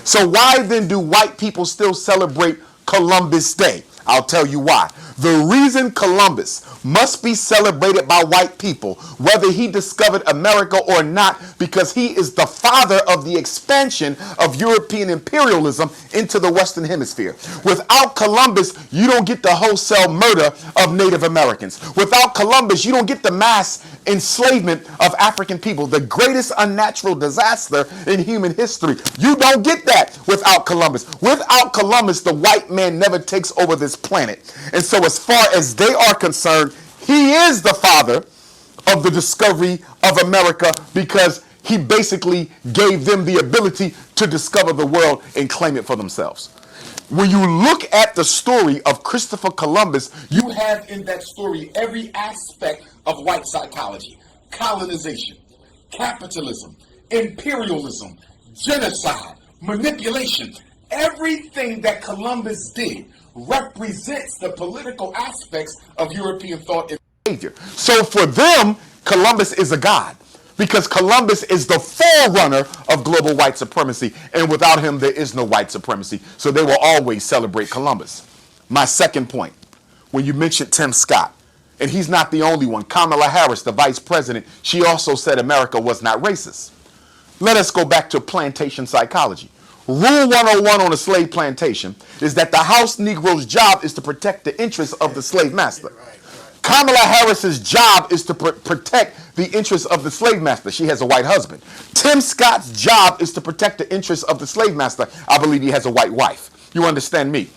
So why then do white people still celebrate Columbus Day? I'll tell you why. The reason Columbus must be celebrated by white people, whether he discovered America or not, because he is the father of the expansion of European imperialism into the Western Hemisphere. Without Columbus, you don't get the wholesale murder of Native Americans. Without Columbus, you don't get the mass enslavement of African people, the greatest unnatural disaster in human history. You don't get that without Columbus. Without Columbus, the white man never takes over this planet. And so as far as they are concerned, he is the father of the discovery of America, because he basically gave them the ability to discover the world and claim it for themselves. When you look at the story of Christopher Columbus, you have in that story every aspect of white psychology: colonization, capitalism, imperialism, genocide, manipulation. Everything that Columbus did represents the political aspects of European thought and behavior. So for them, Columbus is a god, because Columbus is the forerunner of global white supremacy, and without him there is no white supremacy. So they will always celebrate Columbus. My second point, when you mentioned Tim Scott, and he's not the only one, Kamala Harris, the vice president, she also said America was not racist. Let us go back to plantation psychology. Rule 101 on a slave plantation is that the house Negro's job is to protect the interests of the slave master. Kamala Harris's job is to protect the interests of the slave master. She has a white husband. Tim Scott's job is to protect the interests of the slave master. I believe he has a white wife. You understand me?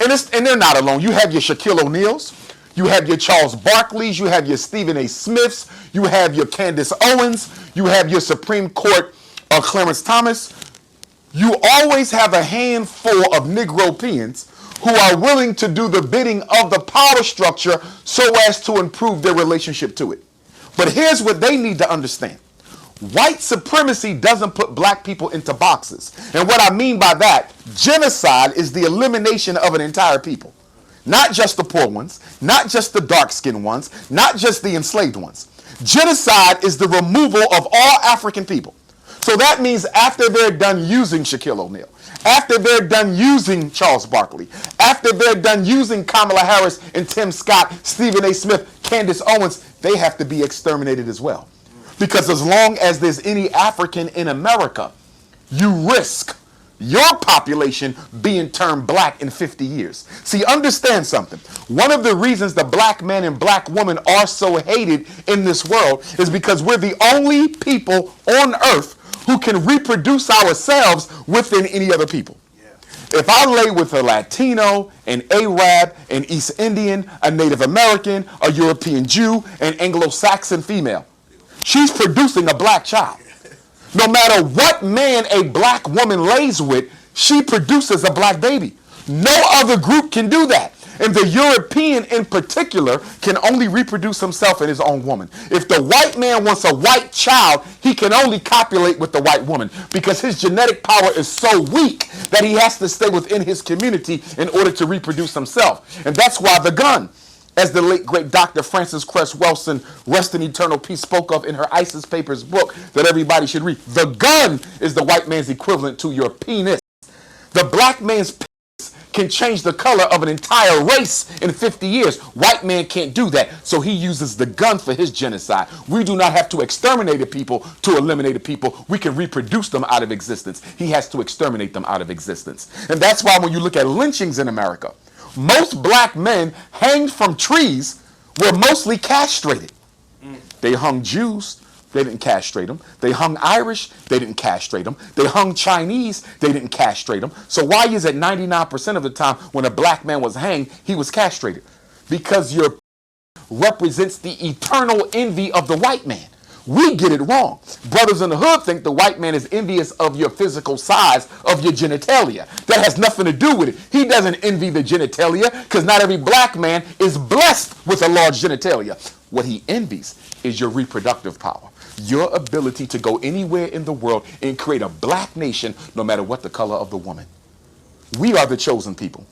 And they're not alone. You have your Shaquille O'Neals. You have your Charles Barkleys. You have your Stephen A. Smiths. You have your Candace Owens. You have your Supreme Court Clarence Thomas. You always have a handful of Negropeans who are willing to do the bidding of the power structure so as to improve their relationship to it. But here's what they need to understand. White supremacy doesn't put black people into boxes. And what I mean by that, genocide is the elimination of an entire people. Not just the poor ones, not just the dark-skinned ones, not just the enslaved ones. Genocide is the removal of all African people. So that means after they're done using Shaquille O'Neal, after they're done using Charles Barkley, after they're done using Kamala Harris and Tim Scott, Stephen A. Smith, Candace Owens, they have to be exterminated as well. Because as long as there's any African in America, you risk your population being turned black in 50 years. See, understand something. One of the reasons the black man and black woman are so hated in this world is because we're the only people on earth who can reproduce ourselves within any other people. Yeah. If I lay with a Latino, an Arab, an East Indian, a Native American, a European Jew, an Anglo-Saxon female, she's producing a black child. No matter what man a black woman lays with, she produces a black baby. No other group can do that. And the European in particular can only reproduce himself and his own woman. If the white man wants a white child, he can only copulate with the white woman because his genetic power is so weak that he has to stay within his community in order to reproduce himself. And that's why the gun, as the late great Dr. Frances Cress Welsing, rest in eternal peace, spoke of in her ISIS Papers book that everybody should read. The gun is the white man's equivalent to your penis. The black man's penis can change the color of an entire race in 50 years. White man can't do that, so he uses the gun for his genocide. We do not have to exterminate a people to eliminate a people. We can reproduce them out of existence. He has to exterminate them out of existence. And that's why when you look at lynchings in America, most black men hanged from trees were mostly castrated. They hung Jews, they didn't castrate them. They hung Irish, they didn't castrate them. They hung Chinese, they didn't castrate them. So why is it 99% of the time when a black man was hanged, he was castrated? Because your represents the eternal envy of the white man. We get it wrong. Brothers in the hood think the white man is envious of your physical size, of your genitalia. That has nothing to do with it. He doesn't envy the genitalia because not every black man is blessed with a large genitalia. What he envies is your reproductive power, your ability to go anywhere in the world and create a black nation no matter what the color of the woman. We are the chosen people.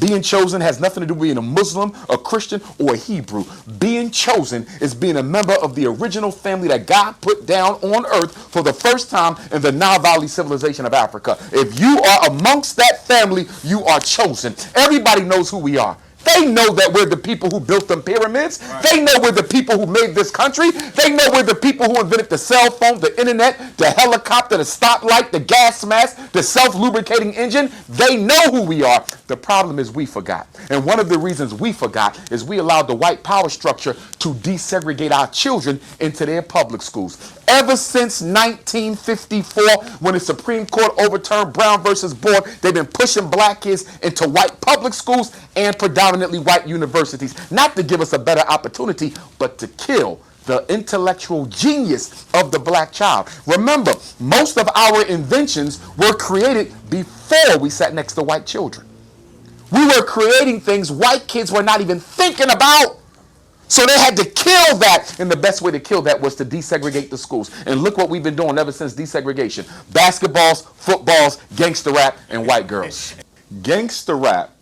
Being chosen has nothing to do with being a Muslim, a Christian, or a Hebrew. Being chosen is being a member of the original family that God put down on earth for the first time in the Nile Valley civilization of Africa. If you are amongst that family, you are chosen. Everybody knows who we are. They know that we're the people who built them pyramids. Right. They know we're the people who made this country. They know we're the people who invented the cell phone, the internet, the helicopter, the stoplight, the gas mask, the self-lubricating engine. They know who we are. The problem is we forgot. And one of the reasons we forgot is we allowed the white power structure to desegregate our children into their public schools. Ever since 1954, when the Supreme Court overturned Brown versus Board, they've been pushing black kids into white public schools and predominantly white universities, not to give us a better opportunity, but to kill the intellectual genius of the black child. Remember, most of our inventions were created before we sat next to white children. We were creating things white kids were not even thinking about. So they had to kill that, and the best way to kill that was to desegregate the schools. And look what we've been doing ever since desegregation. Basketballs, footballs, gangster rap, and white girls. Gangster rap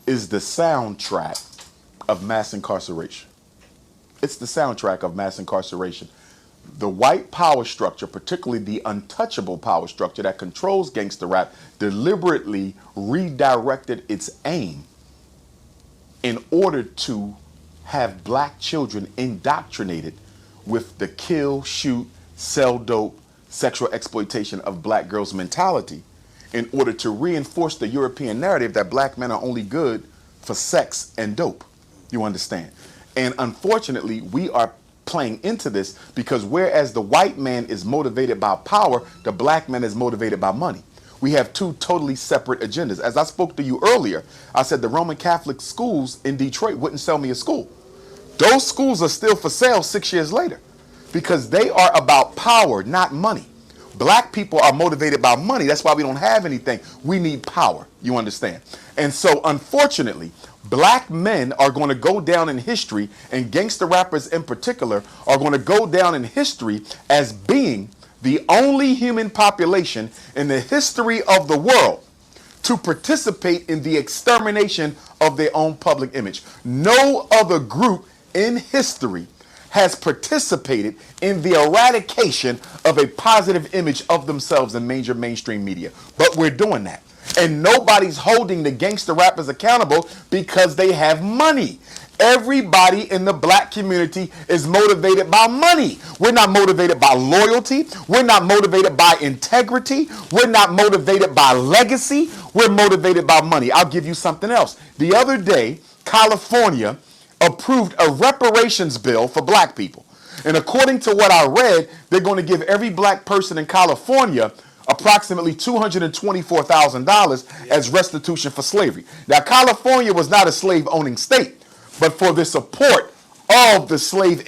is the soundtrack of mass incarceration. It's the soundtrack of mass incarceration. The white power structure, particularly the untouchable power structure that controls gangster rap, deliberately redirected its aim in order to have black children indoctrinated with the kill, shoot, sell dope, sexual exploitation of black girls mentality in order to reinforce the European narrative that black men are only good for sex and dope. You understand? And unfortunately, we are playing into this because whereas the white man is motivated by power, the black man is motivated by money. We have two totally separate agendas. As I spoke to you earlier, I said the Roman Catholic schools in Detroit wouldn't sell me a school. Those schools are still for sale 6 years later because they are about power, not money. Black people are motivated by money. That's why we don't have anything. We need power. You understand? And so, unfortunately, black men are going to go down in history, and gangster rappers in particular are going to go down in history as being the only human population in the history of the world to participate in the extermination of their own public image. No other group in history has participated in the eradication of a positive image of themselves in major mainstream media. But we're doing that. And nobody's holding the gangster rappers accountable because they have money. Everybody in the black community is motivated by money. We're not motivated by loyalty. We're not motivated by integrity. We're not motivated by legacy. We're motivated by money. I'll give you something else. The other day, California approved a reparations bill for black people. And according to what I read, they're going to give every black person in California approximately $224,000 as restitution for slavery. Now, California was not a slave-owning state, but for the support of the slave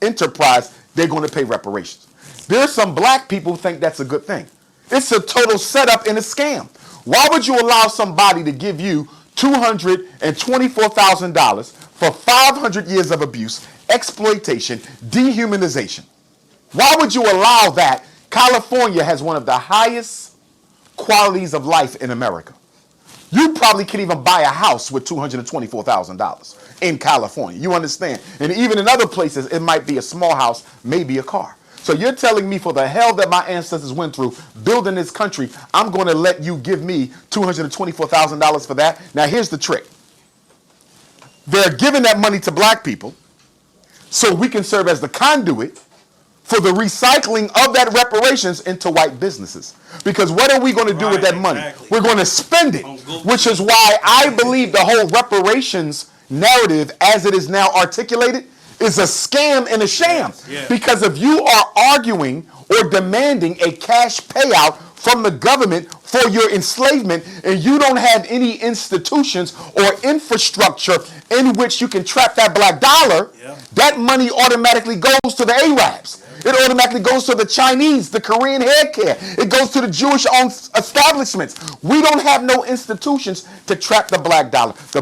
enterprise, they're going to pay reparations. There's some black people who think that's a good thing. It's a total setup and a scam. Why would you allow somebody to give you $224,000 for 500 years of abuse, exploitation, dehumanization? Why would you allow that? California has one of the highest qualities of life in America. You probably can't even buy a house with $224,000 in California. You understand? And even in other places, it might be a small house, maybe a car. So you're telling me for the hell that my ancestors went through building this country, I'm going to let you give me $224,000 for that? Now, here's the trick. They're giving that money to black people so we can serve as the conduit for the recycling of that reparations into white businesses. Because what are we going to do with that money? Exactly. We're going to spend it, which is why I believe the whole reparations narrative as it is now articulated is a scam and a sham. Yes. Because if you are arguing or demanding a cash payout from the government for your enslavement and you don't have any institutions or infrastructure in which you can trap that black dollar, that money automatically goes to the Arabs. It automatically goes to the Chinese, the Korean hair care. It goes to the Jewish-owned establishments. We don't have no institutions to trap the black dollar. The